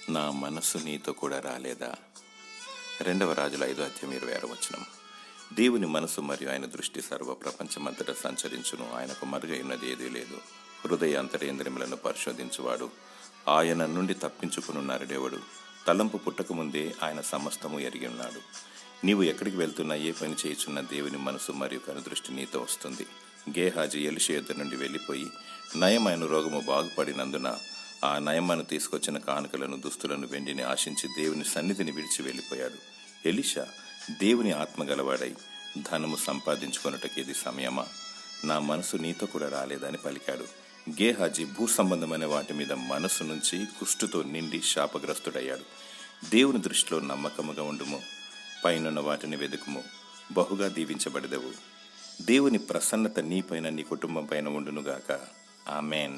నా మనస్సు నీతో కూడా రాలేదా? 2 రాజుల 5:26. దేవుని మనసు మరియు ఆయన దృష్టి సర్వ ప్రపంచమంతటా సంచరించును. ఆయనకు మరుగైనది ఏదీ లేదు. హృదయ అంతరేంద్రియములను పరిశోధించువాడు, ఆయన నుండి తప్పించుకునున్నాడెవడు? తలంపు పుట్టకముందే ఆయన సమస్తము ఎరిగి ఉన్నాడు. నీవు ఎక్కడికి వెళ్తున్నా, ఏ పని చేయుచున్న దేవుని మనసు మరియు కనుదృష్టి నీతో వస్తుంది. గేహాజీ ఎలీషా యొద్ద నుండి వెళ్ళిపోయి నయమైన రోగము బాగుపడినందున ఆ నయమాను తీసుకొచ్చిన కానుకలను, దుస్తులను, వెండిని ఆశించి దేవుని సన్నిధిని విడిచి వెళ్ళిపోయాడు. ఎలీషా దేవుని ఆత్మగలవాడై ధనము సంపాదించుకొనుటకి ఇది సమయమా? నా మనసు నీతో కూడా రాలేదని పలికాడు. గేహాజీ భూ సంబంధమైన వాటి మీద మనసు నుంచి కుష్టుతో నిండి శాపగ్రస్తుడయ్యాడు. దేవుని దృష్టిలో నమ్మకముగా ఉండుము, పైనున్న వాటిని వెదుకుము, బహుగా దీవించబడదవు. దేవుని ప్రసన్నత నీపైన, నీ కుటుంబం పైన ఉండునుగాక. ఆమెన్.